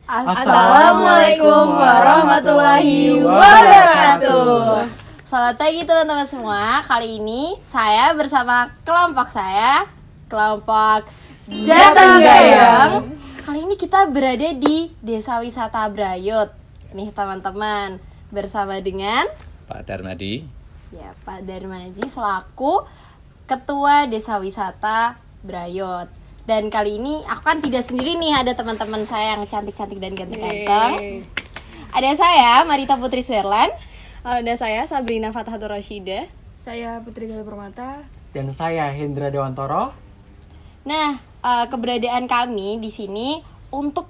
Assalamualaikum warahmatullahi wabarakatuh. Selamat pagi teman-teman semua. Kali ini saya bersama kelompok Jateng Gayam. Kali ini kita berada di Desa Wisata Brayut. Nih teman-teman, bersama dengan Pak Darmadi. Ya, Pak Darmadi selaku Ketua Desa Wisata Brayut. Dan kali ini aku kan tidak sendiri nih, ada teman-teman saya yang cantik-cantik dan ganteng-ganteng. Ada saya, Marita Putri Suherlan. Ada saya, Sabrina Fathatur Rasyida. Saya Putri Gali Permata. Dan saya Hendra Dewantoro. Nah, keberadaan kami di sini untuk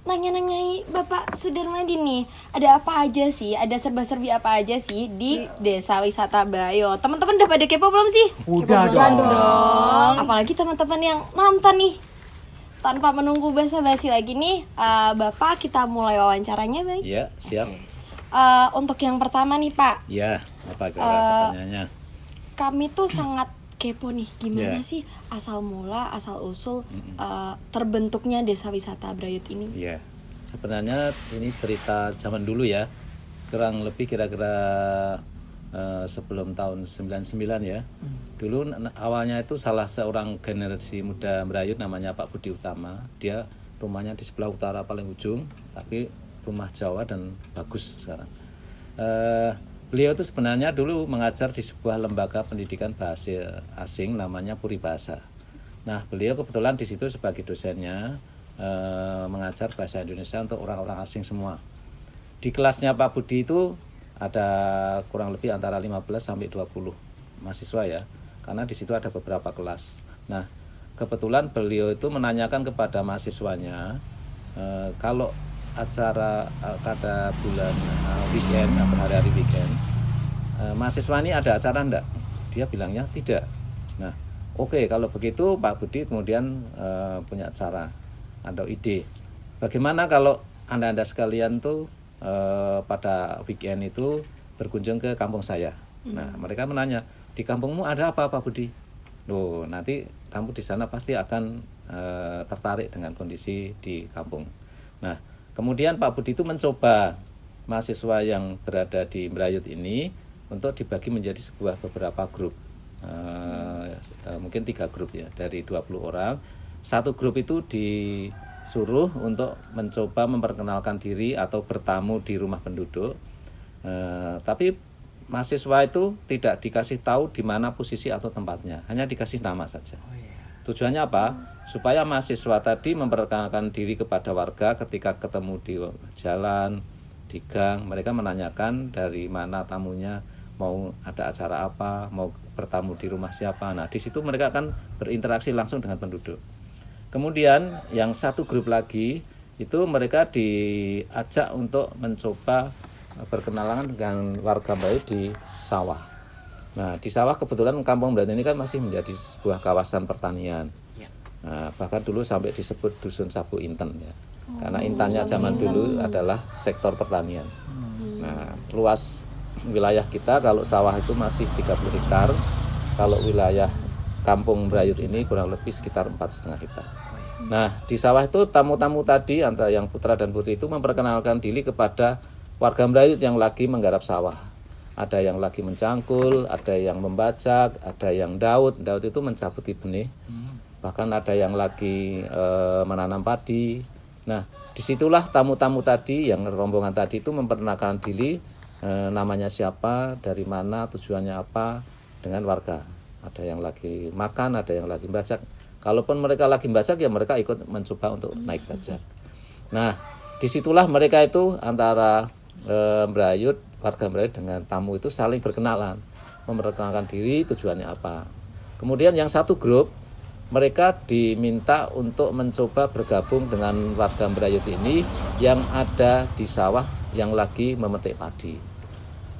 nanya-nanyai Bapak Sudarmadi nih, ada apa aja sih, ada serba-serbi apa aja sih di Desa Wisata Brayut. Teman-teman udah pada kepo belum sih? Udah dong. Apalagi teman-teman yang nonton nih. Tanpa menunggu basa-basi lagi nih, Bapak kita mulai wawancaranya, baik? Ya, siap. Untuk yang pertama nih, Pak. Ya, apa pertanyaannya? Kami tuh sangat kepo nih, gimana Ya. sih asal mula, asal usul terbentuknya Desa Wisata Brayut ini? Ya, sebenarnya ini cerita zaman dulu ya, kurang lebih kira-kira sebelum tahun 99 ya. Dulu awalnya itu salah seorang generasi muda Brayut namanya Pak Budi Utama. Dia rumahnya di sebelah utara paling ujung, tapi rumah Jawa dan bagus sekarang. Beliau itu sebenarnya dulu mengajar di sebuah lembaga pendidikan bahasa asing namanya Puri Bahasa. Nah, beliau kebetulan di situ sebagai dosennya mengajar bahasa Indonesia untuk orang-orang asing semua. Di kelasnya Pak Budi itu ada kurang lebih antara 15 sampai 20 mahasiswa ya. Karena di situ ada beberapa kelas. Nah, kebetulan beliau itu menanyakan kepada mahasiswanya kalau acara pada bulan weekend atau hari-hari weekend, mahasiswa ini ada acara enggak? Dia bilangnya tidak. Nah, oke, kalau begitu Pak Budi kemudian punya cara atau ide. Bagaimana kalau anda sekalian tuh pada weekend itu berkunjung ke kampung saya? Nah, mereka menanya, di kampungmu ada apa Pak Budi? Loh, nanti kamu di sana pasti akan tertarik dengan kondisi di kampung. Nah, kemudian Pak Budi itu mencoba mahasiswa yang berada di Brayut ini untuk dibagi menjadi beberapa grup. Mungkin 3 grup ya, dari 20 orang. Satu grup itu disuruh untuk mencoba memperkenalkan diri atau bertamu di rumah penduduk. Tapi mahasiswa itu tidak dikasih tahu di mana posisi atau tempatnya, hanya dikasih nama saja. Tujuannya apa? Supaya mahasiswa tadi memperkenalkan diri kepada warga ketika ketemu di jalan, di gang. Mereka menanyakan dari mana tamunya, mau ada acara apa, mau bertamu di rumah siapa. Nah, di situ mereka akan berinteraksi langsung dengan penduduk. Kemudian yang satu grup lagi itu mereka diajak untuk mencoba berkenalan dengan warga baik di sawah. Nah, di sawah kebetulan kampung Brayut ini kan masih menjadi sebuah kawasan pertanian. Nah, bahkan dulu sampai disebut Dusun Sabu Inten ya. Karena intannya zaman dulu adalah sektor pertanian. Nah, luas wilayah kita kalau sawah itu masih 30 hektar. Kalau wilayah kampung Brayut ini kurang lebih sekitar 4,5 hektar. Nah, di sawah itu tamu-tamu tadi antara yang putra dan putri itu memperkenalkan diri kepada warga Brayut yang lagi menggarap sawah. Ada yang lagi mencangkul, ada yang membajak, ada yang daud itu mencabuti benih. Bahkan ada yang lagi menanam padi. Nah, disitulah tamu-tamu tadi yang rombongan tadi itu memperkenalkan diri, namanya siapa, dari mana, tujuannya apa dengan warga. Ada yang lagi makan, ada yang lagi membajak. Kalaupun mereka lagi membajak ya mereka ikut mencoba untuk naik bajak. Nah, disitulah mereka itu antara Brayut, warga Brayut dengan tamu itu saling berkenalan, memperkenalkan diri, tujuannya apa. Kemudian yang satu grup mereka diminta untuk mencoba bergabung dengan warga Brayut ini yang ada di sawah yang lagi memetik padi.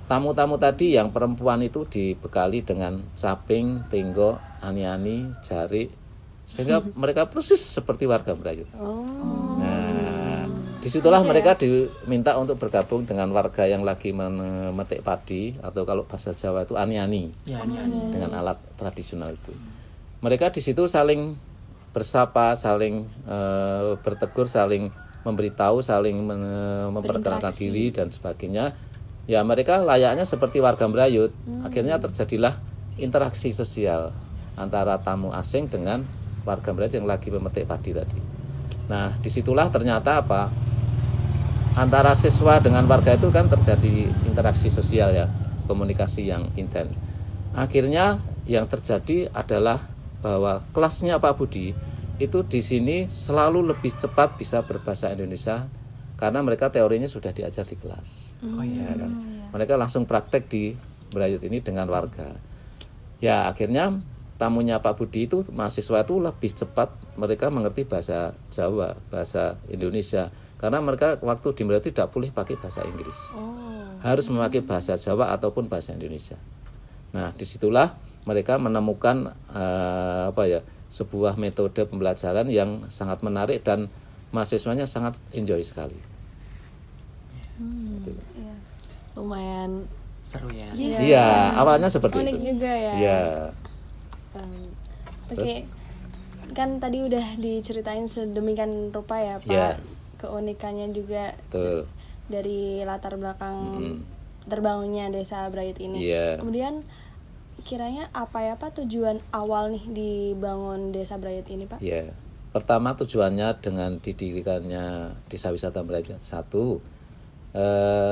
Tamu-tamu tadi yang perempuan itu dibekali dengan caping, tenggo, ani-ani, jari, sehingga mereka persis seperti warga Brayut. Nah, disitulah mereka diminta untuk bergabung dengan warga yang lagi memetik padi, atau kalau bahasa Jawa itu ani-ani, dengan alat tradisional itu. Mereka di situ saling bersapa, saling bertegur, saling memberitahu, saling memperkenalkan diri dan sebagainya. Ya mereka layaknya seperti warga Merayut. Akhirnya terjadilah interaksi sosial antara tamu asing dengan warga Merayut yang lagi memetik padi tadi. Nah disitulah ternyata apa, antara siswa dengan warga itu kan terjadi interaksi sosial ya, komunikasi yang intens. Akhirnya yang terjadi adalah bahwa kelasnya Pak Budi itu di sini selalu lebih cepat bisa berbahasa Indonesia karena mereka teorinya sudah diajar di kelas. Ya, kan? Mereka langsung praktek di Merayut ini dengan warga. Ya akhirnya tamunya Pak Budi itu, mahasiswa itu lebih cepat mereka mengerti bahasa Jawa, bahasa Indonesia. Karena mereka waktu di Merayut tidak boleh pakai bahasa Inggris. Harus memakai bahasa Jawa ataupun bahasa Indonesia. Nah disitulah mereka menemukan sebuah metode pembelajaran yang sangat menarik dan mahasiswanya sangat enjoy sekali. Lumayan Seru ya. Iya, awalnya seperti unik itu. juga ya. Iya. Oke, kan tadi udah diceritain sedemikian rupa ya Pak, Iya. keunikannya juga Betul. dari latar belakang terbangunnya desa Brayut ini. Iya. Kemudian kiranya apa ya Pak tujuan awal nih dibangun desa Brayut ini Pak? Ya, pertama tujuannya dengan didirikannya Desa Wisata Merayut satu,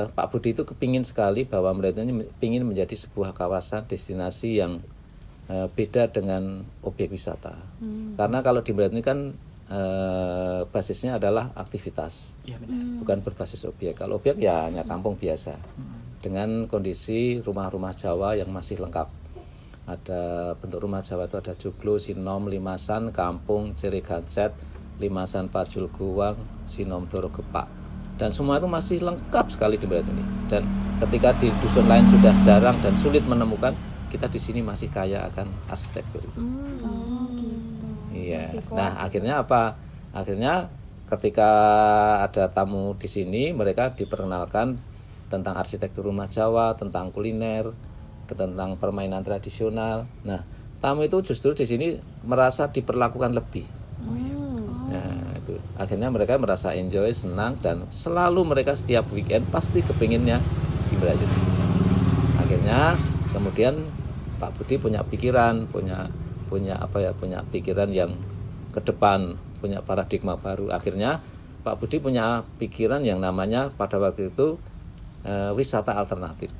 Pak Budi itu kepingin sekali bahwa Merayut ini ingin menjadi sebuah kawasan destinasi yang beda dengan objek wisata. Karena kalau di Merayut ini kan basisnya adalah aktivitas, Iya benar. bukan berbasis objek. Kalau objek ya hanya kampung biasa dengan kondisi rumah-rumah Jawa yang masih lengkap. Ada bentuk rumah Jawa itu ada joglo, sinom, limasan, kampung, cirigancet, limasan, pacul guwang, sinom, doro gepak. Dan semua itu masih lengkap sekali di Merayut ini. Dan ketika di dusun lain sudah jarang dan sulit menemukan, kita di sini masih kaya akan arsitektur itu. Iya. Nah, akhirnya apa? Akhirnya ketika ada tamu di sini, mereka diperkenalkan tentang arsitektur rumah Jawa, tentang kuliner, tentang permainan tradisional. Nah, tamu itu justru di sini merasa diperlakukan lebih. Nah, itu. Akhirnya mereka merasa enjoy, senang, dan selalu mereka setiap weekend pasti kepinginnya di Merayut. Akhirnya kemudian Pak Budi punya pikiran, punya pikiran yang ke depan, punya paradigma baru. Akhirnya Pak Budi punya pikiran yang namanya pada waktu itu wisata alternatif.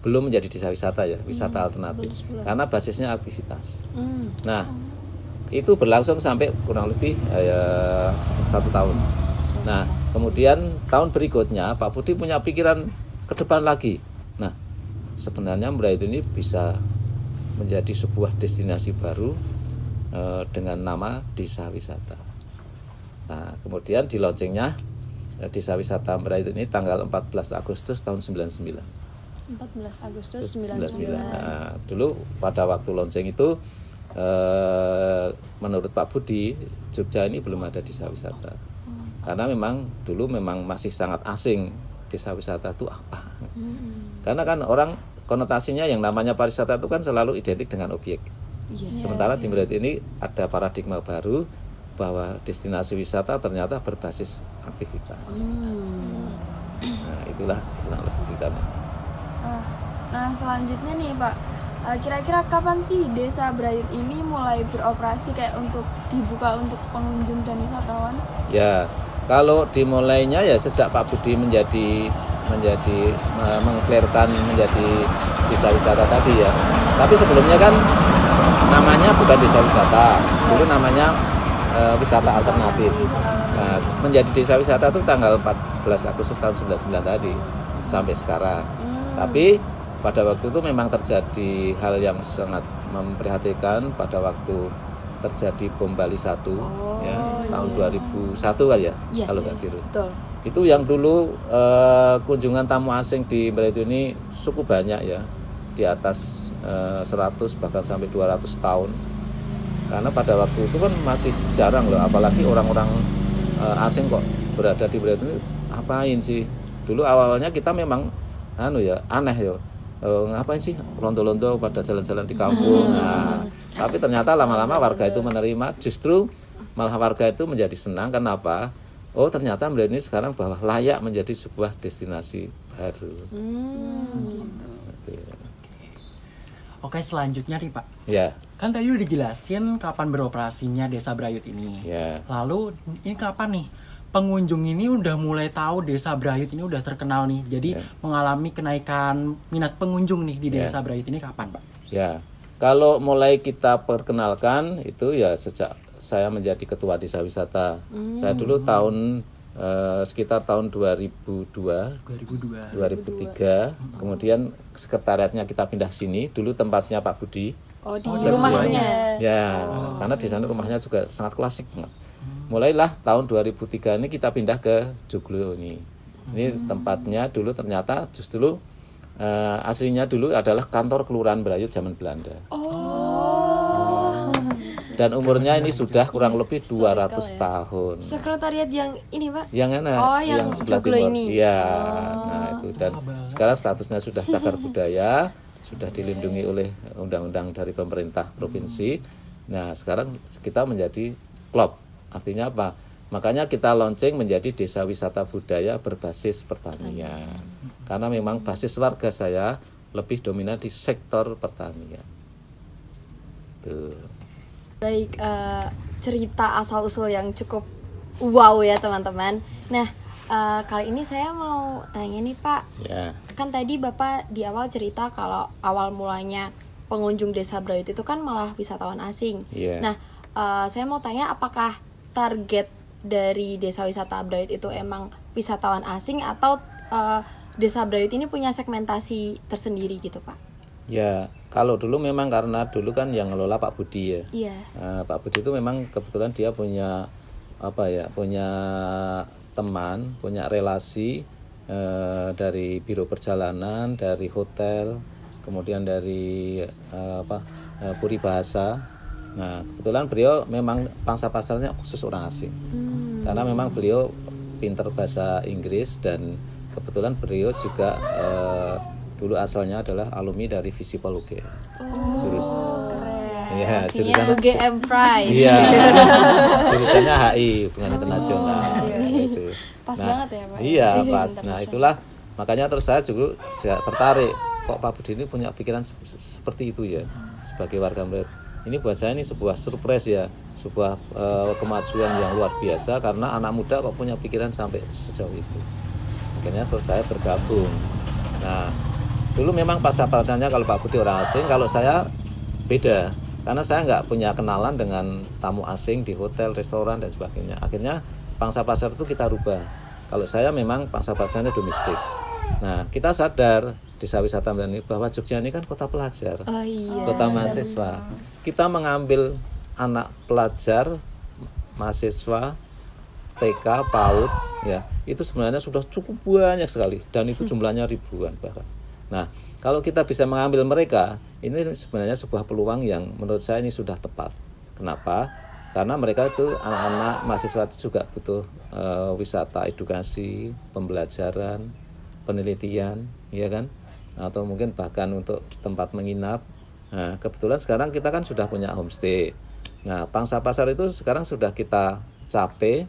Belum menjadi desa wisata ya, wisata alternatif. Karena basisnya aktivitas. Nah, itu berlangsung sampai kurang lebih 1 tahun. Nah, kemudian tahun berikutnya Pak Budi punya pikiran ke depan lagi. Nah, sebenarnya Merayut ini bisa menjadi sebuah destinasi baru dengan nama desa wisata. Nah, kemudian di launchingnya desa wisata Merayut ini tanggal 14 Agustus tahun 99. 14 Agustus 99. Nah, dulu pada waktu launching itu menurut Pak Budi, Jogja ini belum ada desa wisata. Karena memang dulu memang masih sangat asing desa wisata itu apa. Karena kan orang konotasinya yang namanya pariwisata itu kan selalu identik dengan objek. Sementara di Merayut ini ada paradigma baru bahwa destinasi wisata ternyata berbasis aktivitas. Nah, itulah kurang lebih ceritanya. Nah selanjutnya nih Pak, kira-kira kapan sih desa Brayut ini mulai beroperasi kayak untuk dibuka untuk pengunjung dan wisatawan? Ya, kalau dimulainya ya sejak Pak Budi menjadi mengklairkan menjadi desa wisata tadi ya. Tapi sebelumnya kan namanya bukan desa wisata, dulu namanya wisata alternatif. Nah, menjadi desa wisata itu tanggal 14 Agustus tahun 99 tadi sampai sekarang. Tapi pada waktu itu memang terjadi hal yang sangat memprihatinkan pada waktu terjadi bom Bali 1 ya, tahun 2001 kan ya, kalau nggak keliru. Betul. Itu yang dulu kunjungan tamu asing di Merayut ini cukup banyak ya, di atas 100 bahkan sampai 200 tahun. Karena pada waktu itu kan masih jarang loh, apalagi orang-orang asing kok berada di Merayut ini, apain sih? Dulu awalnya kita memang aneh ya. Ngapain sih londo-londo pada jalan-jalan di kampung. Nah, tapi ternyata lama-lama warga itu menerima, justru malah warga itu menjadi senang. Kenapa? oh ternyata Brayut ini sekarang bahwa layak menjadi sebuah destinasi baru. Gitu. Oke, selanjutnya nih Pak. Ya, Kan tadi udah dijelasin kapan beroperasinya Desa Brayut ini. ya. Lalu ini kapan nih pengunjung ini udah mulai tahu Desa Brayut ini udah terkenal nih. Jadi Ya. mengalami kenaikan minat pengunjung nih di Ya. Desa Brayut ini kapan Pak? Ya, kalau mulai kita perkenalkan itu ya sejak saya menjadi ketua desa wisata. Saya dulu sekitar tahun 2002, 2002. 2003. Kemudian sekretariatnya kita pindah sini. Dulu tempatnya Pak Budi. Oh, di Sebelum- rumahnya. Ya, karena di sana rumahnya juga sangat klasik banget. Mulailah tahun 2003 ini kita pindah ke Joglo ini. Ini tempatnya dulu ternyata justru aslinya dulu adalah kantor kelurahan Brayut zaman Belanda. Dan umurnya ini sudah kurang lebih 200 tahun. Sekretariat yang ini, Pak. Yang mana? Oh, yang sebelah Joglo timur. ini. Iya. Nah, itu dan sekarang statusnya sudah cagar budaya, sudah dilindungi oleh undang-undang dari pemerintah provinsi. Nah, sekarang kita menjadi klub. Artinya apa? Makanya kita launching menjadi desa wisata budaya berbasis pertanian. Karena memang basis warga saya lebih dominan di sektor pertanian. Tuh. Baik, cerita asal-usul yang cukup wow ya teman-teman. Nah, kali ini saya mau tanya nih Pak. Ya. Kan tadi Bapak di awal cerita kalau awal mulanya pengunjung Desa Brayut itu kan malah wisatawan asing. Iya. Nah, saya mau tanya apakah target dari Desa Wisata Brayut itu emang wisatawan asing atau Desa Brayut ini punya segmentasi tersendiri gitu Pak? Ya, kalau dulu memang karena dulu kan yang ngelola Pak Budi ya. Iya. Pak Budi itu memang kebetulan dia punya punya teman, punya relasi dari biro perjalanan, dari hotel, kemudian dari puri bahasa. Nah, kebetulan beliau memang pangsa pasarnya khusus orang asing. Karena memang beliau pinter bahasa Inggris dan kebetulan beliau juga dulu asalnya adalah alumni dari Visipol UGM. Iya, jurusan UGM Pride. Iya. Jurusannya HI, hubungan internasional. Gitu. Pas banget ya, Pak? Iya, pas. Nah, itulah makanya terus saya juga tertarik. Kok Pak Budi ini punya pikiran seperti itu ya sebagai warga Brayut. Ini buat saya ini sebuah surprise ya, sebuah kemajuan yang luar biasa karena anak muda kok punya pikiran sampai sejauh itu. Akhirnya terus saya bergabung. Nah, dulu memang pasar pertanyaan kalau Pak Budi orang asing, kalau saya beda. Karena saya nggak punya kenalan dengan tamu asing di hotel, restoran, dan sebagainya. Akhirnya pangsa pasar itu kita rubah. Kalau saya memang pangsa pasarnya domestik. Nah, kita sadar desa wisata ini bahwa Jogja ini kan kota pelajar, Oh iya. kota mahasiswa. Kita mengambil anak pelajar, mahasiswa, TK, PAUD, ya itu sebenarnya sudah cukup banyak sekali dan itu jumlahnya ribuan bahkan. Nah, kalau kita bisa mengambil mereka, ini sebenarnya sebuah peluang yang menurut saya ini sudah tepat. Kenapa? Karena mereka itu anak-anak mahasiswa itu juga butuh wisata, edukasi, pembelajaran, penelitian, ya kan? Atau mungkin bahkan untuk tempat menginap. Nah, kebetulan sekarang kita kan sudah punya homestay. Nah, pangsa pasar itu sekarang sudah kita capai.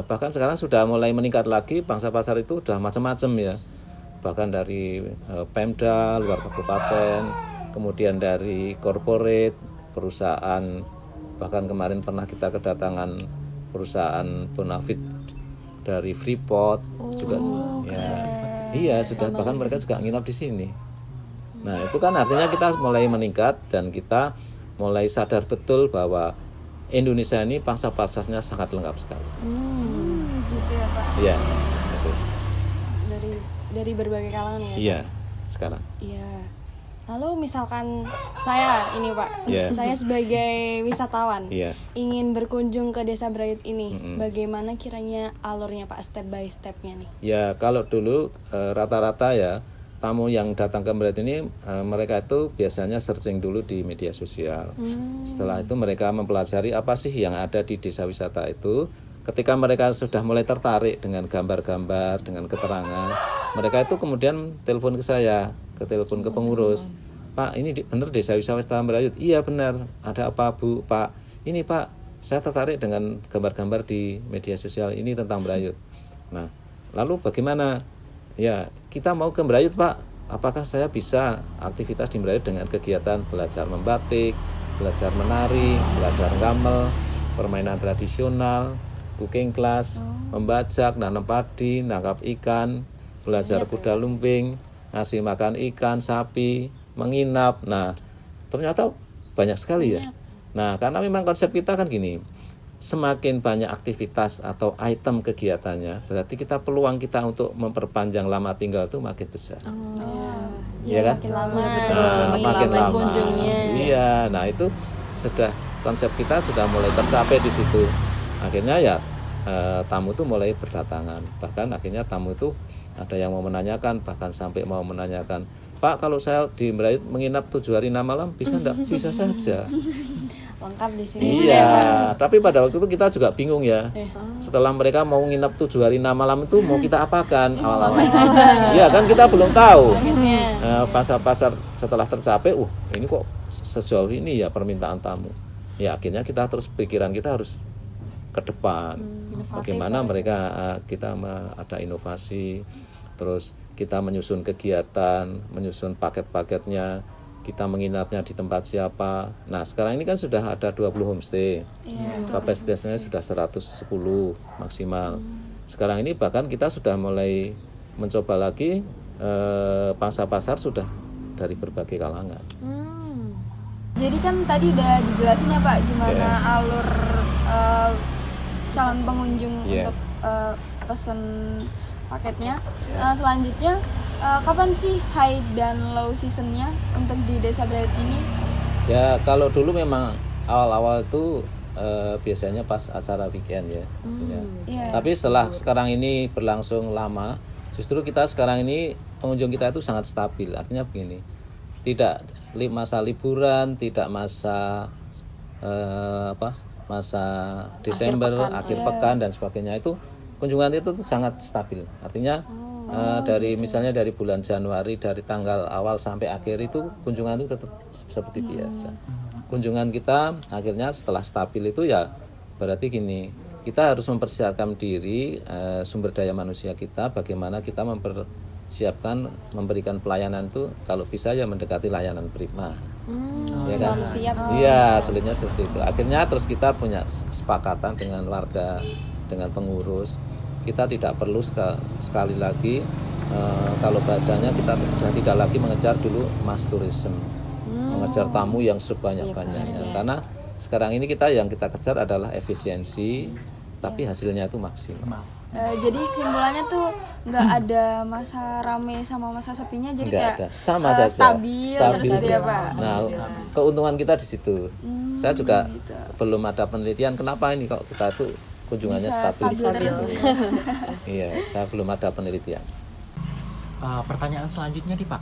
Bahkan sekarang sudah mulai meningkat lagi. Pangsa pasar itu sudah macam-macam ya. Bahkan dari Pemda, luar kabupaten, kemudian dari corporate, perusahaan. Bahkan kemarin pernah kita kedatangan perusahaan Bonafit dari Freeport juga ya. Iya, sudah bahkan mereka juga nginap di sini. Nah, itu kan artinya kita mulai meningkat dan kita mulai sadar betul bahwa Indonesia ini pangsa pasarnya sangat lengkap sekali. Gitu ya, Pak. Iya. Gitu. Dari berbagai kalangan ya. Iya, sekarang. Iya. Lalu misalkan saya ini Pak, Iya. saya sebagai wisatawan Iya. ingin berkunjung ke Desa Brayut ini, Mm-mm. bagaimana kiranya alurnya Pak, step by stepnya nih? Ya, kalau dulu rata-rata ya tamu yang datang ke Brayut ini mereka itu biasanya searching dulu di media sosial. Setelah itu mereka mempelajari apa sih yang ada di desa wisata itu. Ketika mereka sudah mulai tertarik dengan gambar-gambar, dengan keterangan, mereka itu kemudian telepon ke saya, telepon ke pengurus. Pak, ini benar desa wisata Brayut? Iya benar. Ada apa Bu? Pak, ini Pak, saya tertarik dengan gambar-gambar di media sosial ini tentang Brayut. Nah, lalu bagaimana? Ya, kita mau ke Brayut, Pak. Apakah saya bisa aktivitas di Brayut dengan kegiatan belajar membatik, belajar menari, belajar gamel, permainan tradisional, cooking class, membajak, nanam padi, nangkap ikan, belajar kuda lumping, ngasih makan ikan, sapi, menginap. Nah, ternyata banyak sekali ya. Nah, karena memang konsep kita kan gini, semakin banyak aktivitas atau item kegiatannya, berarti kita peluang kita untuk memperpanjang lama tinggal itu makin besar. Iya kan? Makin lama, Makin lama. kunjungnya. Iya, nah itu sudah konsep kita sudah mulai tercapai di situ. Akhirnya ya tamu itu mulai berdatangan. Bahkan akhirnya tamu itu ada yang mau menanyakan, bahkan sampai mau menanyakan, Pak, kalau saya di Brayut menginap 7 hari 6 malam bisa enggak? Bisa saja. Lengkap di sini. Iya, tapi pada waktu itu kita juga bingung ya. Setelah mereka mau nginap 7 hari 6 malam itu mau kita apakan awal-awal? Iya kan kita belum tahu. Pasar-pasar setelah tercapai, ini kok sejauh ini ya permintaan tamu. Ya akhirnya kita terus pikiran kita harus ke depan. Bagaimana mereka kita ada inovasi, terus kita menyusun kegiatan, menyusun paket-paketnya. Kita menginapnya di tempat siapa. Nah sekarang ini kan sudah ada 20 homestay, kapasitasnya sudah 110 maksimal. Sekarang ini bahkan kita sudah mulai mencoba lagi, pasar-pasar sudah dari berbagai kalangan. Jadi kan tadi udah dijelasin ya Pak gimana alur calon pengunjung untuk pesen paketnya. Selanjutnya kapan sih high dan low seasonnya untuk di Desa Brayut ini? Ya kalau dulu memang awal-awal itu biasanya pas acara weekend ya. Tapi setelah sekarang ini berlangsung lama, justru kita sekarang ini pengunjung kita itu sangat stabil. Artinya begini, tidak masa liburan, tidak masa masa Desember, akhir pekan dan sebagainya, itu kunjungan itu tuh sangat stabil. Artinya dari misalnya dari bulan Januari, dari tanggal awal sampai akhir itu kunjungan itu tetap seperti biasa. Kunjungan kita akhirnya setelah stabil itu ya berarti gini, kita harus mempersiapkan diri, sumber daya manusia kita, bagaimana kita mempersiapkan memberikan pelayanan itu kalau bisa ya mendekati layanan prima. Ya kan? Iya, sulitnya seperti itu. Akhirnya terus kita punya kesepakatan dengan warga, dengan pengurus. Kita tidak perlu sekali lagi kalau bahasanya kita sudah tidak lagi mengejar dulu mass tourism, mengejar tamu yang sebanyak-banyaknya. Karena sekarang ini yang kita kejar adalah efisiensi, tapi hasilnya itu maksimal. Jadi kesimpulannya tuh nggak ada masa rame sama masa sepinya, jadi Nggak kayak ada. Sama saja. stabil gitu ya Pak. Nah, keuntungan kita di situ. Saya juga belum ada penelitian kenapa ini kok kita tuh kunjungannya stabil. Iya, saya belum ada penelitian. Pertanyaan selanjutnya nih Pak,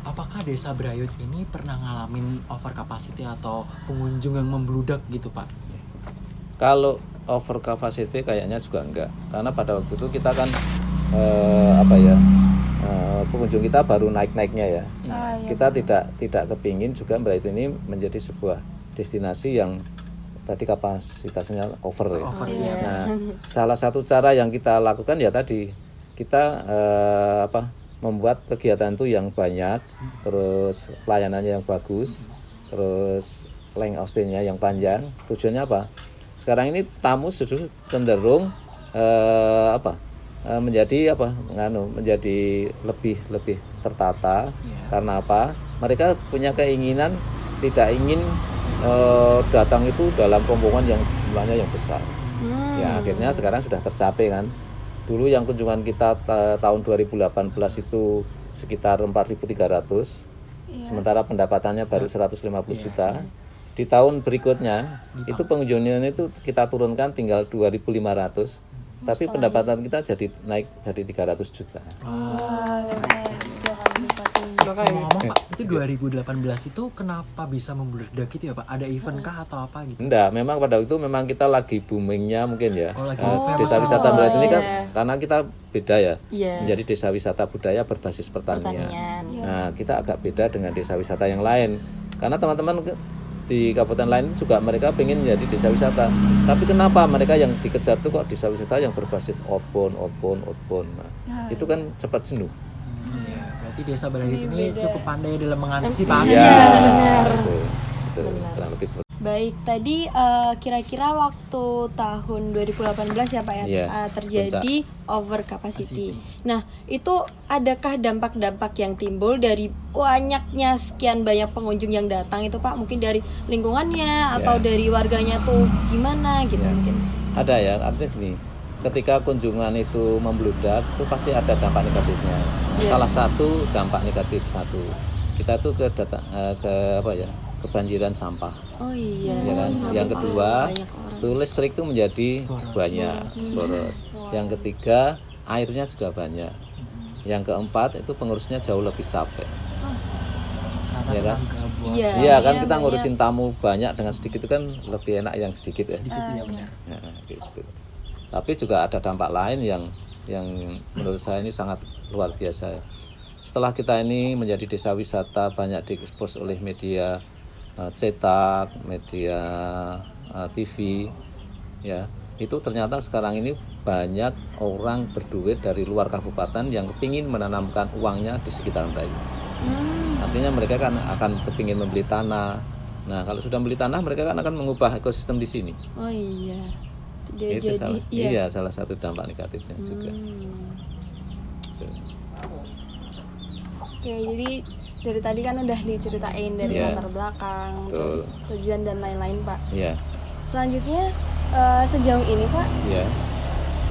Apakah Desa Brayut ini pernah ngalamin over capacity atau pengunjung yang membludak gitu Pak? Kalau over capacity kayaknya juga enggak, karena pada waktu itu kita kan pengunjung kita baru naik-naiknya ya. Kita tidak kepingin juga Brayut ini menjadi sebuah destinasi yang tadi kapasitasnya over ya. Nah, salah satu cara yang kita lakukan ya tadi kita membuat kegiatan itu yang banyak, terus pelayanannya yang bagus, terus length of stay-nya yang panjang. Tujuannya apa? Sekarang ini tamu sudah cenderung menjadi lebih tertata. Karena apa? Mereka punya keinginan tidak ingin datang itu dalam rombongan yang jumlahnya yang besar. Ya akhirnya sekarang sudah tercapai kan. Dulu yang kunjungan kita tahun 2018 itu sekitar 4.300, sementara pendapatannya baru 150 juta. Di tahun berikutnya itu pengunjungnya itu kita turunkan tinggal 2.500, tapi pendapatan kita naik jadi 300 juta. Ngomong Pak, itu 2018 itu kenapa bisa membludak gitu ya Pak? Ada event kah atau apa gitu? Enggak, memang pada waktu itu memang kita lagi boomingnya mungkin ya. Desa famous. wisata Brayut ini kan karena kita beda ya, menjadi desa wisata budaya berbasis pertanian. Nah kita agak beda dengan desa wisata yang lain, karena teman-teman di kabupaten lain juga mereka pengen jadi desa wisata. Tapi kenapa mereka yang dikejar tuh kok desa wisata yang berbasis outbound. Nah, itu kan cepat jenuh. Iya, berarti Desa Brayut ini cukup pandai dalam mengantisipasi. Iya, benar. Itu kurang lebih seperti. Baik, tadi kira-kira waktu tahun 2018 ya Pak ya, Iya, terjadi over capacity. Nah, itu adakah dampak-dampak yang timbul dari banyaknya sekian banyak pengunjung yang datang itu Pak? Mungkin dari lingkungannya atau dari warganya tuh gimana gitu mungkin? Ada ya, artinya gini, ketika kunjungan itu membludak itu pasti ada dampak negatifnya. Salah satu dampak negatif kita tuh kebanjiran sampah. Oh iya. Ya kan? Yang kedua, tuh listrik itu menjadi banyak, boros. Yang ketiga, airnya juga banyak. Yang keempat, itu pengurusnya jauh lebih capek. Ya kan? Iya kan, kita ngurusin tamu banyak dengan sedikit itu kan lebih enak yang sedikit ya. Iya benar. Nah, gitu. Tapi juga ada dampak lain yang menurut saya ini sangat luar biasa. Setelah kita ini menjadi desa wisata, banyak diekspos oleh media cetak, media TV, ya itu ternyata sekarang ini banyak orang berduit dari luar kabupaten yang kepingin menanamkan uangnya di sekitaran Brayut. Artinya mereka kan akan kepingin membeli tanah. Nah kalau sudah beli tanah mereka kan akan mengubah ekosistem di sini. Oh iya. Dia Itu jadi salah satu dampak negatifnya juga. Oke, jadi dari tadi kan udah diceritain dari latar belakang, terus tujuan dan lain-lain Pak. Iya. Selanjutnya sejauh ini Pak, Iya.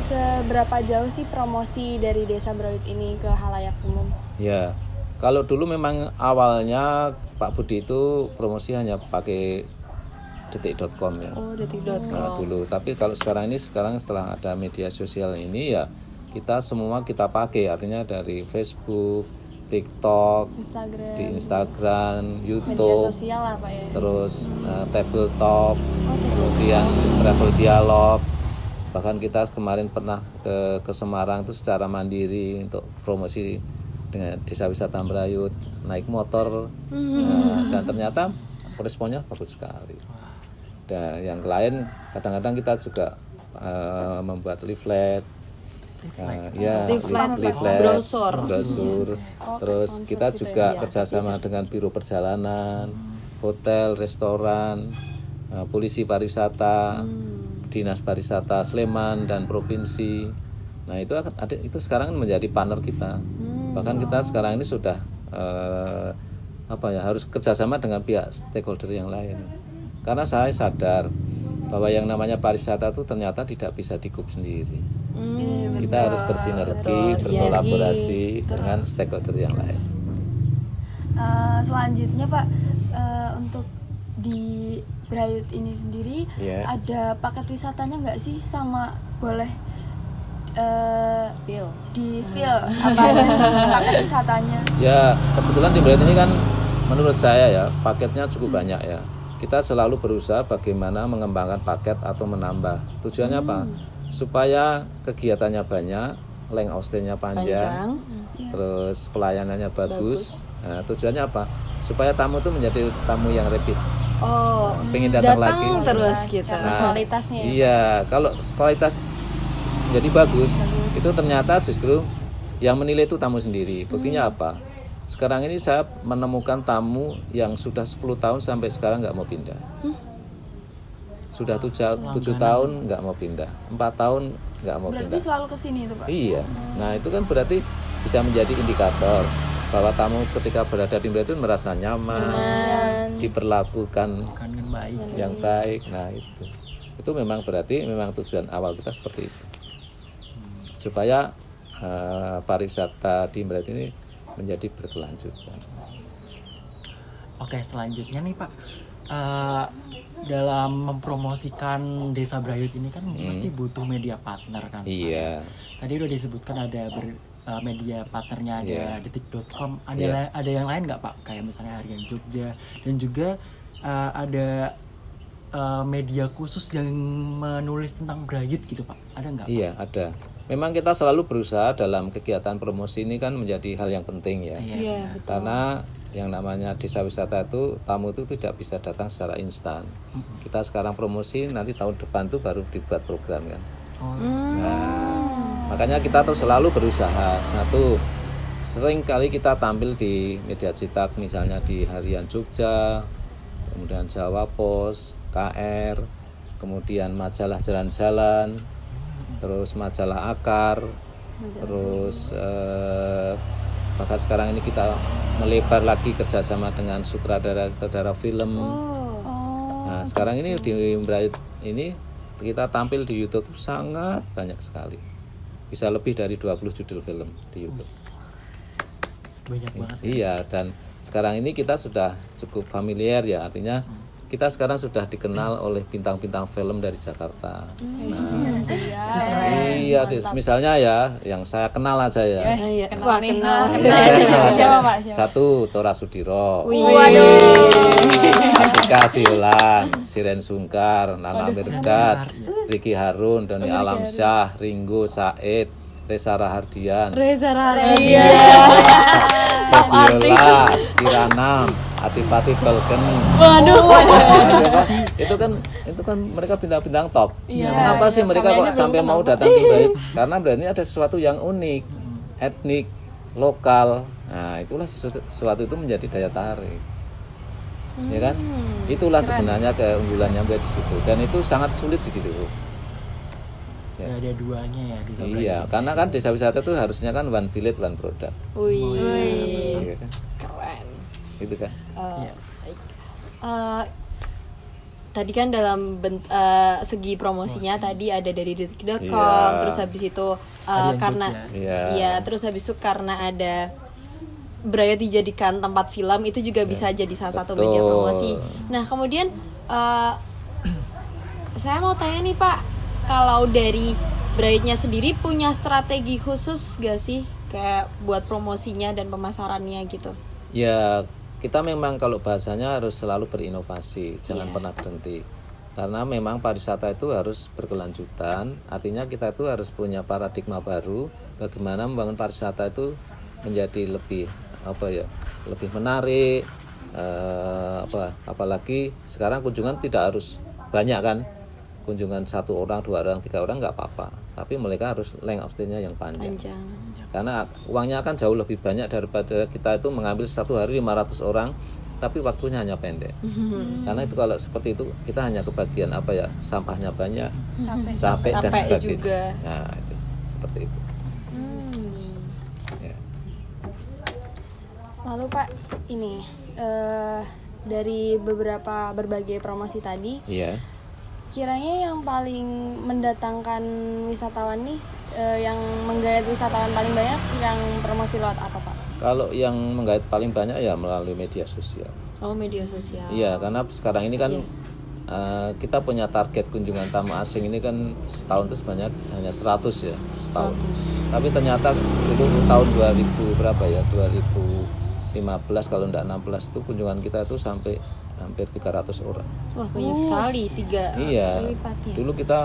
seberapa jauh sih promosi dari Desa Brayut ini ke halayak umum? Ya, kalau dulu memang awalnya Pak Budi itu promosi hanya pakai detik.com ya. Oh, detik.com. Nah, dulu. Tapi kalau sekarang setelah ada media sosial ini ya kita semua kita pakai, artinya dari Facebook, TikTok, di Instagram, YouTube, media sosial lah Pak ya. terus tabletop, kemudian travel dialog. Bahkan kita kemarin pernah ke Semarang itu secara mandiri untuk promosi dengan desa wisata Brayut, naik motor, dan ternyata responnya bagus sekali. Dan yang lain kadang-kadang kita juga membuat leaflet. Leaflet, brosur. Terus kita juga kerjasama dengan biro perjalanan, hotel, restoran, polisi pariwisata, dinas pariwisata Sleman dan provinsi. Nah itu sekarang menjadi partner kita. Bahkan kita sekarang ini sudah harus kerjasama dengan pihak stakeholder yang lain. Karena saya sadar bahwa yang namanya pariwisata itu ternyata tidak bisa dikup sendiri. Kita harus bersinergi, berkolaborasi dengan stakeholder yang lain. Selanjutnya Pak, untuk di Brayut ini sendiri ada paket wisatanya nggak sih, sama boleh di spill apa aja sih paket wisatanya? Ya kebetulan di Brayut ini kan menurut saya ya paketnya cukup banyak ya. Kita selalu berusaha bagaimana mengembangkan paket atau menambah. Tujuannya apa? Supaya kegiatannya banyak, length of stay-nya panjang, terus pelayanannya bagus. Nah, tujuannya apa? Supaya tamu itu menjadi tamu yang repeat. Pengen datang lagi terus gitu. Nah, kualitasnya. Iya, kalau kualitas jadi bagus, itu ternyata justru yang menilai itu tamu sendiri. Buktinya apa? Sekarang ini saya menemukan tamu yang sudah 10 tahun sampai sekarang nggak mau pindah. Sudah 7 tahun nggak mau pindah, 4 tahun nggak mau pindah. Berarti selalu kesini itu Pak? Iya, nah itu kan berarti bisa menjadi indikator bahwa tamu ketika berada di Brayut itu merasa nyaman, diperlakukan yang baik. Nah itu memang berarti memang tujuan awal kita seperti itu, supaya pariwisata di Brayut ini menjadi berkelanjutan. Oke, selanjutnya nih Pak, dalam mempromosikan Desa Brayut ini kan pasti butuh media partner kan. Iya. Tadi udah disebutkan ada media partnernya, ada detik.com, ada yang lain nggak Pak? Kayak misalnya Harian Jogja, dan juga ada media khusus yang menulis tentang Brayut gitu Pak, ada nggak Pak? Iya, ada. Memang kita selalu berusaha dalam kegiatan promosi ini kan menjadi hal yang penting ya. Iya, betul. Karena yang namanya desa wisata itu tamu itu tidak bisa datang secara instan. Kita sekarang promosi, nanti tahun depan tuh baru dibuat program kan. Nah, makanya kita tuh selalu berusaha. Satu, sering kali kita tampil di media cetak, misalnya di Harian Jogja, kemudian Jawa Pos, KR, kemudian majalah Jalan-Jalan, terus majalah Akar, terus bahkan sekarang ini kita melebar lagi kerjasama dengan sutradara film. Nah, sekarang ini di Bright ini kita tampil di YouTube sangat banyak sekali, bisa lebih dari 20 judul film di YouTube. Banyak banget. Iya, dan sekarang ini kita sudah cukup familiar ya, artinya kita sekarang sudah dikenal oleh bintang-bintang film dari Jakarta. Iya, misalnya ya, yang saya kenal aja ya. Wah, kenal. Saya kenal aja. Siapa, Pak? Siapa? Satu, Tora Sudiro, Waduh. Atika Siolan, Siren Sungkar, Nana Mirdad, Ricky Harun, Doni Alamsyah, Ringo Said, Reza Rahardian, Reza Radian. Fabiola, Kiranam, Atipati Dolken. Waduh. Itu kan mereka bintang-bintang top. Kenapa sih mereka kok sampai mau datang ke Bright? Karena Bright ini ada sesuatu yang unik, etnik, lokal. Nah, itulah sesuatu itu menjadi daya tarik. Ya kan? Itulah sebenarnya keunggulannya Bright di situ, dan itu sangat sulit ditiru. Gak ada duanya ya di Iya, karena kan desa wisata itu harusnya kan one village one product. Iya kan? Keren. Gitu kan? Tadi kan dalam segi promosinya tadi ada dari detik.com, Iya. terus habis itu Harian karena Jogja. iya, terus habis itu karena ada Bright dijadikan tempat film, itu juga bisa jadi salah satu Betul. media promosi. Nah, kemudian saya mau tanya nih Pak, kalau dari Bright-nya sendiri punya strategi khusus gak sih kayak buat promosinya dan pemasarannya gitu? Ya, kita memang kalau bahasanya harus selalu berinovasi, jangan pernah berhenti. Karena memang pariwisata itu harus berkelanjutan, artinya kita itu harus punya paradigma baru bagaimana membangun pariwisata itu menjadi lebih lebih menarik, apalagi sekarang kunjungan tidak harus banyak kan, kunjungan 1 orang, 2 orang, 3 orang nggak apa-apa, tapi mereka harus length of stay-nya yang panjang. Karena uangnya akan jauh lebih banyak daripada kita itu mengambil 1 hari 500 orang tapi waktunya hanya pendek. Karena itu kalau seperti itu kita hanya kebagian sampahnya banyak, capek dan sebagainya juga. Nah, itu seperti itu. Ya. Lalu Pak, ini dari berbagai promosi tadi, Iya. kiranya yang paling mendatangkan wisatawan nih, yang menggait wisatawan paling banyak yang promosi lewat apa Pak? Kalau yang menggait paling banyak ya melalui media sosial. Oh, media sosial. Iya, karena sekarang ini kan kita punya target kunjungan tamu asing ini kan setahun itu sebanyak hanya 100 ya, setahun. Tapi ternyata itu tahun 2000 berapa ya? 2015 kalau enggak 16 itu kunjungan kita itu sampai hampir 300 orang. Wah, banyak sekali, 3 Iya. kali lipatnya. Dulu kita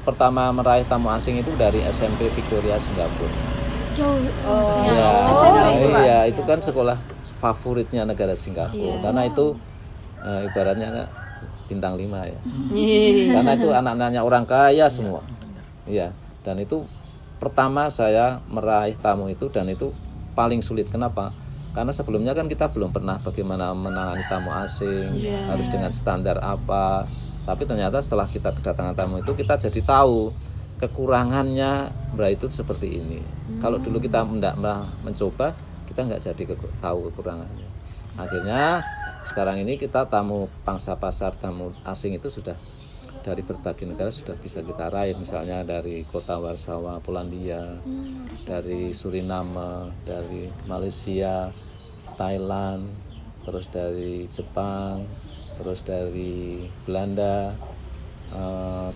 pertama meraih tamu asing itu dari SMP Victoria Singapura. Jauh. Iya, itu, Pak? iya, itu kan sekolah favoritnya negara Singapura. Karena itu ibaratnya bintang 5 ya. Karena itu anak-anaknya orang kaya semua. Iya, dan itu pertama saya meraih tamu itu, dan itu paling sulit. Kenapa? Karena sebelumnya kan kita belum pernah bagaimana menangani tamu asing, harus dengan standar apa. Tapi ternyata setelah kita kedatangan tamu itu, kita jadi tahu kekurangannya Bright itu seperti ini. Kalau dulu kita tidak mencoba, kita nggak jadi tahu kekurangannya. Akhirnya sekarang ini kita tamu pangsa pasar, tamu asing itu sudah dari berbagai negara sudah bisa kita raih. Misalnya dari kota Warsawa, Polandia, dari Suriname, dari Malaysia, Thailand, terus dari Jepang, terus dari Belanda.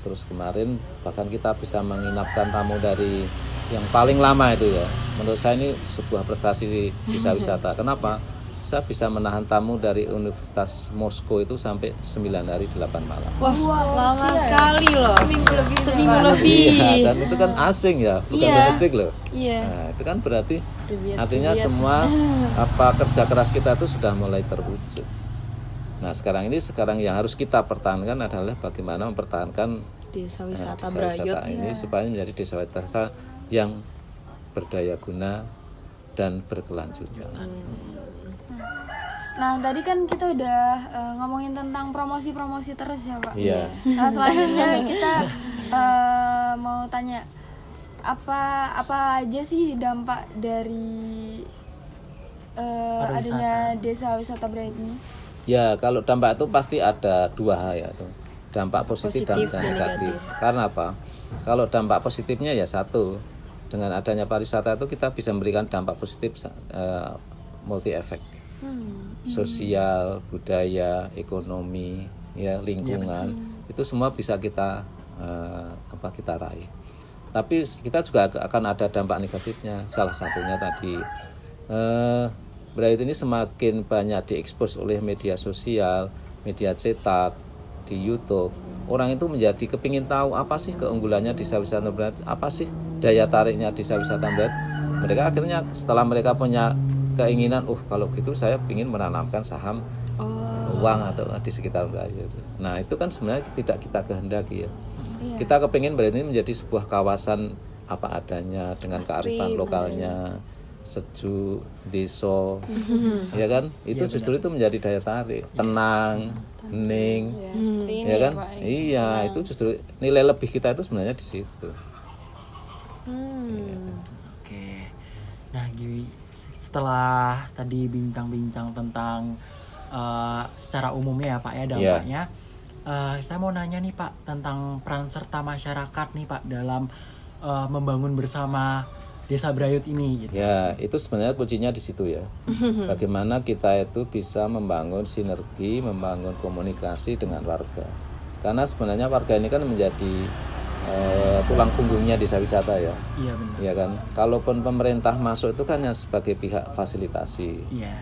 Terus kemarin bahkan kita bisa menginapkan tamu dari yang paling lama itu ya. Menurut saya ini sebuah prestasi di desa wisata. Kenapa? saya bisa menahan tamu dari Universitas Moskow itu sampai 9 hari 8 malam. Wah, lama sekali loh. Seminggu lebih. Seminggu lebih. Iya, dan itu kan asing ya, bukan Iya. domestik loh. Iya. Nah, itu kan berarti Berbiat- artinya berbiat. semua kerja keras kita itu sudah mulai terwujud. Nah, sekarang yang harus kita pertahankan adalah bagaimana mempertahankan Desa wisata desa Brayut. wisata ini supaya menjadi desa wisata yang berdaya guna dan berkelanjutan. Nah, tadi kan kita udah ngomongin tentang promosi-promosi terus ya, Pak. Iya. Nah, selanjutnya kita mau tanya apa aja sih dampak dari adanya desa wisata Brayut ini? Ya, kalau dampak itu pasti ada dua hal ya tuh. Dampak positif, Positif dan dan negatif. negatif. Karena apa? Kalau dampak positifnya ya satu, dengan adanya pariwisata itu kita bisa memberikan dampak positif multi efek. Sosial, budaya, ekonomi, ya lingkungan, itu semua bisa kita kita raih. Tapi kita juga akan ada dampak negatifnya. Salah satunya tadi Brayut ini semakin banyak diekspos oleh media sosial, media cetak, di YouTube. Orang itu menjadi kepingin tahu apa sih keunggulannya desa wisata Brayut, apa sih daya tariknya desa wisata Brayut. Mereka akhirnya setelah mereka punya keinginan, kalau gitu saya ingin menanamkan saham uang atau di sekitar Brayut. Nah itu kan sebenarnya tidak kita kehendaki ya. Kita kepingin Brayut ini menjadi sebuah kawasan apa adanya dengan kearifan lokalnya, sejuk, deso, ya kan? Itu justru itu menjadi daya tarik, tenang, hening, Seperti ini ya kan? Pak. Iya, itu justru nilai lebih kita itu sebenarnya di situ. Oke. Nah, Giwi, setelah tadi bincang-bincang tentang secara umumnya ya Pak ya dampaknya, saya mau nanya nih Pak tentang peran serta masyarakat nih Pak dalam membangun bersama Desa Brayut ini gitu. Ya, itu sebenarnya kuncinya di situ ya. Bagaimana kita itu bisa membangun sinergi, membangun komunikasi dengan warga. Karena sebenarnya warga ini kan menjadi tulang punggungnya desa wisata ya. Iya benar. Iya kan. Kalaupun pemerintah masuk itu kan hanya sebagai pihak fasilitasi, Iya.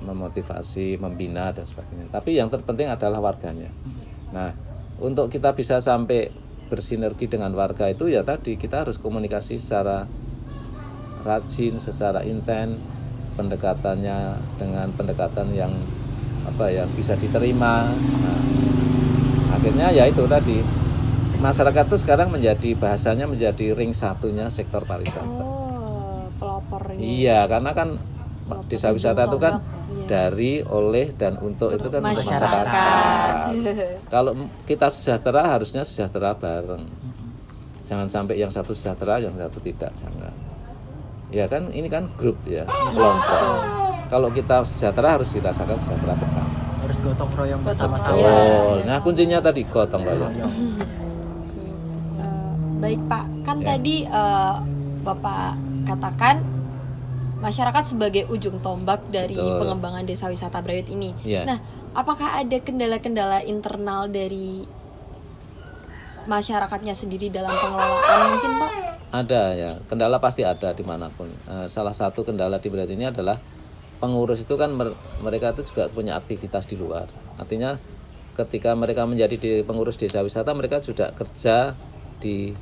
memotivasi, membina dan sebagainya. Tapi yang terpenting adalah warganya. Nah, untuk kita bisa sampai bersinergi dengan warga itu ya tadi kita harus komunikasi secara rajin, secara intens, pendekatannya dengan pendekatan yang yang bisa diterima. Nah, akhirnya ya itu tadi masyarakat tuh sekarang bahasanya menjadi ring satunya sektor pariwisata. Pelopornya. Iya, karena kan desa wisata itu kan dari, oleh, dan untuk itu kan untuk masyarakat. Kalau kita sejahtera harusnya sejahtera bareng. Jangan sampai yang satu sejahtera, yang satu tidak, jangan. Ya kan ini kan grup ya, kelompok. Kalau kita sejahtera harus dirasakan sejahtera bersama. Harus gotong royong bersama-sama. Nah kuncinya tadi gotong royong. Baik Pak, kan tadi Bapak katakan masyarakat sebagai ujung tombak dari Betul. pengembangan desa wisata Brayut ini. Iya. Nah, apakah ada kendala-kendala internal dari masyarakatnya sendiri dalam pengelolaan mungkin Pak? Ada ya, kendala pasti ada dimanapun. Salah satu kendala di Brayut ini adalah pengurus itu kan mereka itu juga punya aktivitas di luar. Artinya ketika mereka menjadi pengurus desa wisata, mereka juga kerja di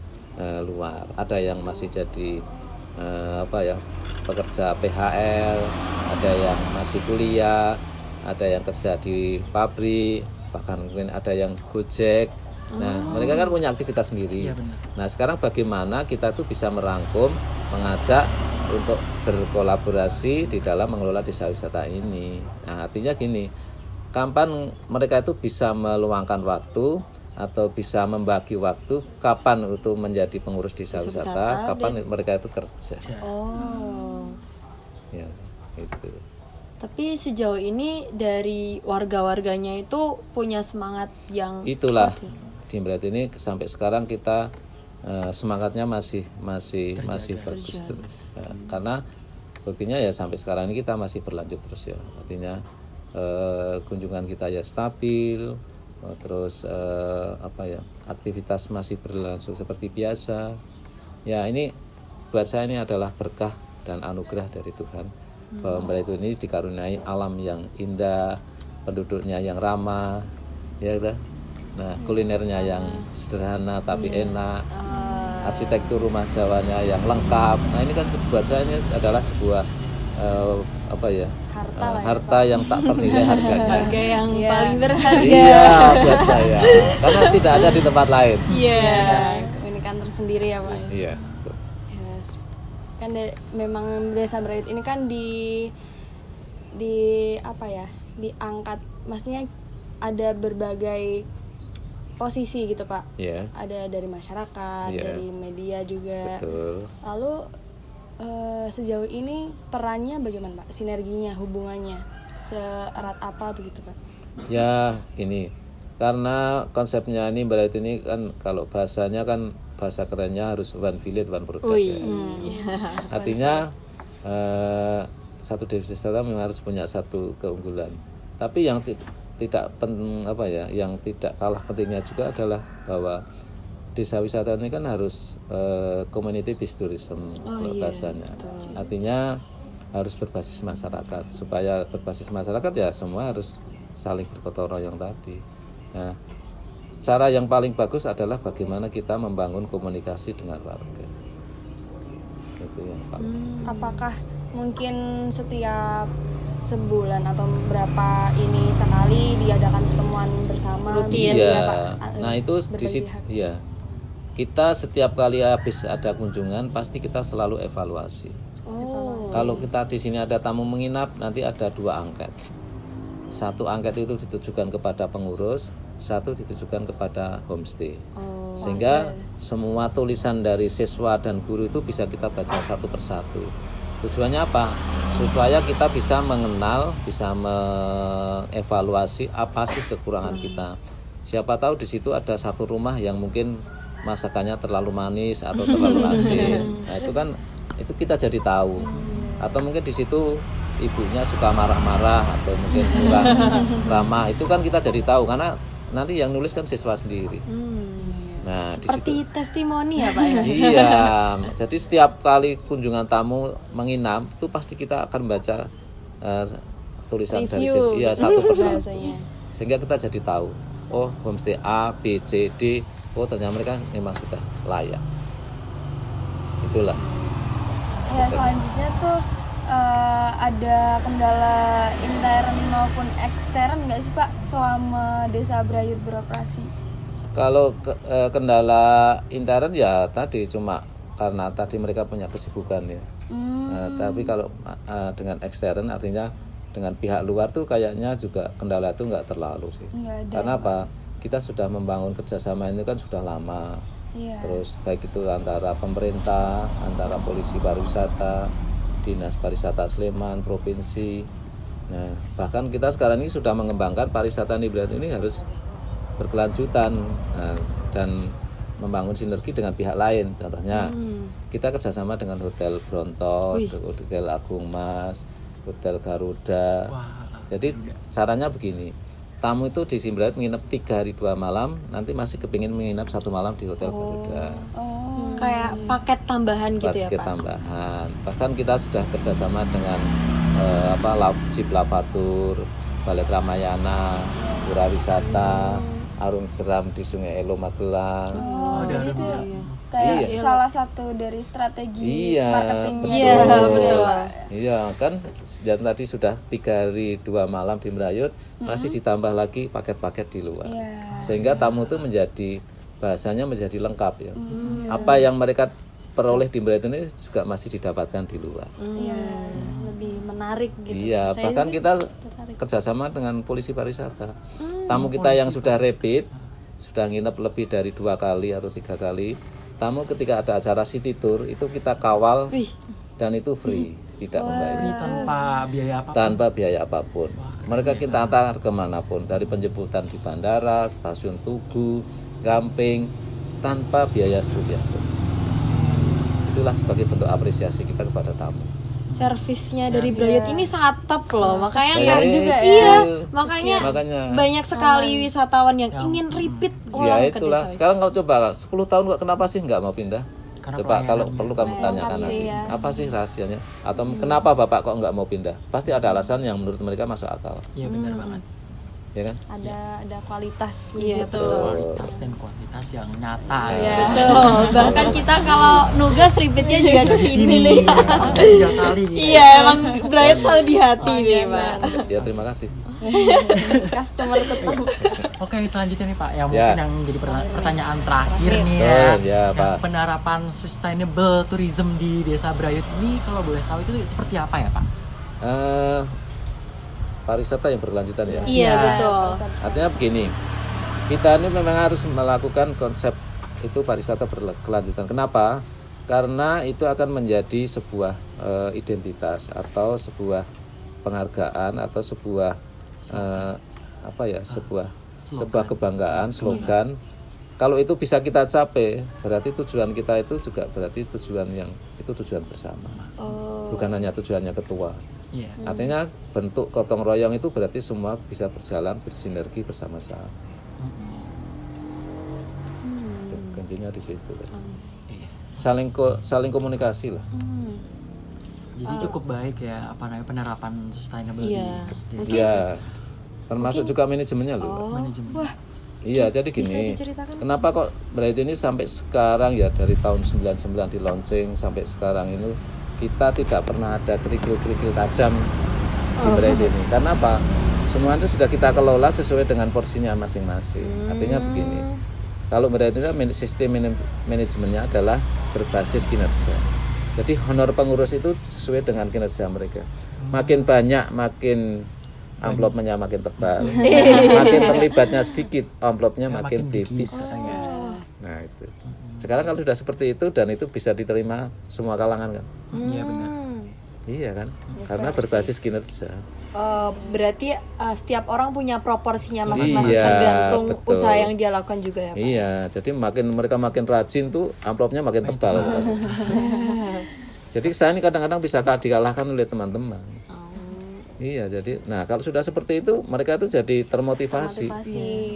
luar. Ada yang masih jadi pekerja PHL, ada yang masih kuliah, ada yang kerja di pabrik, bahkan mungkin ada yang Gojek. Nah, mereka kan punya aktivitas sendiri. Iya, benar. Nah, sekarang bagaimana kita tuh bisa merangkum, mengajak untuk berkolaborasi di dalam mengelola desa wisata ini. Nah, artinya gini, kapan mereka itu bisa meluangkan waktu atau bisa membagi waktu, kapan itu menjadi pengurus desa wisata, kapan mereka itu kerja. Oh. Ya, itu. Tapi sejauh ini dari warga-warganya itu punya semangat yang Itulah di Brayut ini sampai sekarang kita semangatnya masih bagus terus. Ya, karena buktinya ya sampai sekarang ini kita masih berlanjut terus ya. Artinya kunjungan kita ya stabil, terus aktivitas masih berlangsung seperti biasa. Ya ini buat saya ini adalah berkah dan anugerah dari Tuhan bahwa Brayut ini dikaruniai alam yang indah, penduduknya yang ramah, ya udah. Nah, kulinernya yang sederhana tapi enak, arsitektur rumah Jawanya yang lengkap. Nah, ini kan buat saya ini adalah sebuah harta yang tak ternilai harganya. Harga yang paling berharga. Iya, buat saya. Karena tidak ada di tempat lain. Iya. Keunikan tersendiri ya Pak. Iya. Yes. Kan memang Desa Brayut ini kan diangkat, maksudnya ada berbagai posisi gitu Pak. Iya. Ada dari masyarakat, Iya. dari media juga. Betul. Lalu sejauh ini perannya bagaimana Pak? Sinerginya, hubungannya seerat apa begitu Pak? Ya, gini. Karena konsepnya ini Brayut ini kan kalau bahasanya kan bahasa kerennya harus one village one product. Ya. Artinya satu desa wisata memang harus punya satu keunggulan. Tapi yang yang tidak kalah pentingnya juga adalah bahwa desa wisata ini kan harus community based tourism bahasanya. Artinya harus berbasis masyarakat. Supaya berbasis masyarakat ya semua harus saling bergotong royong tadi. Nah, cara yang paling bagus adalah bagaimana kita membangun komunikasi dengan warga. Itu yang paling penting. Apakah mungkin setiap sebulan atau berapa ini sekali diadakan pertemuan bersama Rutin. gitu ya, Iya. Pak? Nah, itu di Berbagi situ hak. ya. Kita setiap kali habis ada kunjungan pasti kita selalu evaluasi. Kalau kita di sini ada tamu menginap, nanti ada 2 angket. Satu angket itu ditujukan kepada pengurus, satu ditujukan kepada homestay. Sehingga semua tulisan dari siswa dan guru itu bisa kita baca satu persatu. Tujuannya apa? Supaya kita bisa mengenal, bisa mengevaluasi apa sih kekurangan kita. Siapa tahu di situ ada satu rumah yang mungkin masakannya terlalu manis atau terlalu asin. Nah, itu kita jadi tahu. Atau mungkin di situ ibunya suka marah-marah atau mungkin kurang ramah. Itu kan kita jadi tahu karena nanti yang nulis kan siswa sendiri. Nah, Seperti testimoni ya Pak ya. Iya, jadi setiap kali kunjungan tamu menginap itu pasti kita akan baca tulisan dari satu persatu, sehingga kita jadi tahu, oh homestay A, B, C, D, oh ternyata mereka memang sudah layak. Itulah. Ya, selanjutnya tuh ada kendala intern maupun ekstern nggak sih Pak selama Desa Brayut beroperasi? Kalau kendala intern ya tadi cuma karena tadi mereka punya kesibukan ya. Tapi kalau dengan ekstern artinya dengan pihak luar tuh kayaknya juga kendala itu nggak terlalu sih. Karena apa? Kita sudah membangun kerjasama ini kan sudah lama. Terus baik itu antara pemerintah, antara polisi pariwisata, dinas pariwisata Sleman, provinsi. Nah, bahkan kita sekarang ini sudah mengembangkan pariwisata di Brayut ini harus berkelanjutan dan membangun sinergi dengan pihak lain. Contohnya kita kerjasama dengan Hotel Bronto, Hotel Agung Mas, Hotel Garuda. Jadi caranya begini, tamu itu di Brayut menginap 3 hari 2 malam, nanti masih kepingin menginap 1 malam di Hotel Garuda. Kayak paket tambahan gitu ya Paket Pak. tambahan. Bahkan kita sudah kerjasama dengan Jeep Lavatur, Balai Ramayana, Pura Wisata, Arung Jeram di Sungai Elo Magelang. Jadi itu kayak salah satu dari strategi Iya, marketingnya. betul. Iya, kan sejak tadi sudah 3 hari 2 malam di Brayut, masih ditambah lagi paket-paket di luar. Sehingga tamu itu bahasanya menjadi lengkap ya. Apa yang mereka peroleh di Brayut ini juga masih didapatkan di luar. Lebih menarik gitu. Iya, bahkan kita kerjasama dengan polisi pariwisata. Tamu kita yang sudah rapid, sudah nginep lebih dari 2 kali atau 3 kali, tamu ketika ada acara city tour itu kita kawal dan itu free, tidak membayar. Tanpa biaya apapun. Mereka kita antar kemanapun, dari penjemputan di bandara, stasiun Tugu, Gamping, tanpa biaya serupiah pun. Itulah sebagai bentuk apresiasi kita kepada tamu. Servisnya dari Brayut ini sangat top loh, makanya Bayarnya juga itu. iya, makanya Makanya. banyak sekali wisatawan yang ingin repeat Ya ulang ke itulah. desa. Sekarang kalau coba 10 tahun kok kenapa sih nggak mau pindah? Karena Coba kalau pelayanannya. perlu kamu tanyakan Lengkap sih nanti, ya. apa sih rahasianya? Atau kenapa Bapak kok nggak mau pindah? Pasti ada alasan yang menurut mereka masuk akal, Iya benar banget. ya kan? Ada kualitas di Iya, situ. betul. Kualitas dan kuantitas yang nyata. Iya. Betul. Bahkan kita kalau nugas repeatnya juga ke sini nih. 3 kali. Iya, emang Bright selalu di hati nih, Pak. Ya terima kasih. Customer tetap. Oke, selanjutnya nih Pak, yang Ya. mungkin yang jadi pertanyaan terakhir nih ya. Betul, ya, Yang Pak. penerapan sustainable tourism di Desa Brayut ini kalau boleh tahu itu seperti apa ya Pak? Eh, pariwisata yang berkelanjutan ya. Iya, Iya. betul. Artinya begini, kita ini memang harus melakukan konsep itu pariwisata berkelanjutan. Kenapa? Karena itu akan menjadi sebuah identitas atau sebuah penghargaan atau sebuah sebuah kebanggaan, slogan. Kalau itu bisa kita capai, berarti tujuan kita itu juga berarti tujuan bersama. Bukan hanya tujuannya ketua. Iya. Artinya bentuk gotong royong itu berarti semua bisa berjalan bersinergi bersama-sama. Tuh, kuncinya di situ. Iya. Saling komunikasi lah. Jadi cukup baik ya apa namanya penerapan sustainable Iya. di desa. Iya. Termasuk juga manajemennya loh. Manajemen. Iya, jadi gini. diceritakan? Kenapa kok Brayut ini sampai sekarang ya dari tahun 99 di launching sampai sekarang ini kita tidak pernah ada kerikil-kerikil tajam di Brayut ini. Karena apa? Semua itu sudah kita kelola sesuai dengan porsinya masing-masing. Artinya begini. Kalau Brayut ini sistem manajemennya adalah berbasis kinerja. Jadi honor pengurus itu sesuai dengan kinerja mereka. Makin banyak, makin amplopnya makin tebal. Makin terlibatnya sedikit, amplopnya Ya, makin dikit. tipis. Ya. Nah itu. Sekarang kalau sudah seperti itu dan itu bisa diterima semua kalangan kan? Iya benar. Iya kan? Karena berbasis kinerja. Berarti setiap orang punya proporsinya masing-masing Iya, tergantung betul. usaha yang dia lakukan juga ya, Pak. Iya, jadi mereka makin rajin tuh amplopnya makin tebal. Jadi saya ini kadang-kadang bisa dikalahkan oleh teman-teman. Iya, jadi nah kalau sudah seperti itu mereka tuh jadi termotivasi.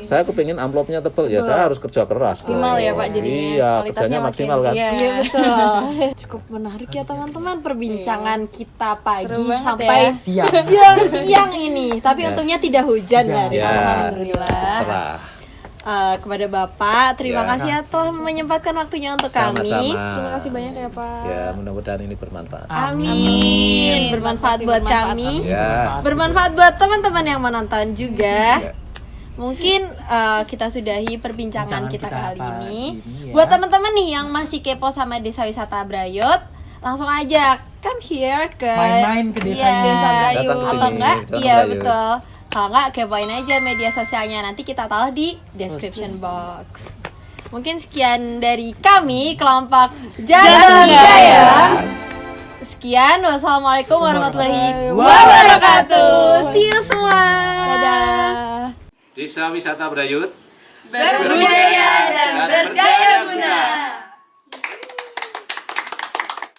Saya kepingin amplopnya tebal ya saya harus kerja keras. Maksimal ya, Pak, jadinya. Iya, Kualitasnya kerjanya makin- maksimal kan. iya. Iya betul. Cukup menarik ya teman-teman perbincangan kita pagi Seru banget sampai ya. Siang. siang ini. Tapi untungnya tidak hujan hari ini. Ya, Alhamdulillah. cerah. Kepada Bapak, terima Ya. kasih ya telah menyempatkan waktunya untuk kami. Sama-sama. Terima kasih banyak ya Pak. Ya, mudah-mudahan ini bermanfaat. Amin. Bermanfaat buat bermanfaat. kami. Ya. Bermanfaat buat teman-teman yang menonton juga. Ya. Mungkin kita sudahi perbincangan Perbincangan kita kita kali pagi ini. ini ya. Buat teman-teman nih yang masih kepo sama Desa Wisata Brayut, langsung aja come here ke Main-main ke desa Iya. Desa Brayut. Datang ke Atau sini, enggak? Desa Iya Brayut. betul. Kalau enggak kepoin aja media sosialnya, nanti kita taruh di description box. Mungkin sekian dari kami kelompok Jalan Jaya. Sekian, wassalamualaikum warahmatullahi wabarakatuh. See you semua. Dadah. Desa Wisata Brayut. Berbudaya dan berdaya guna.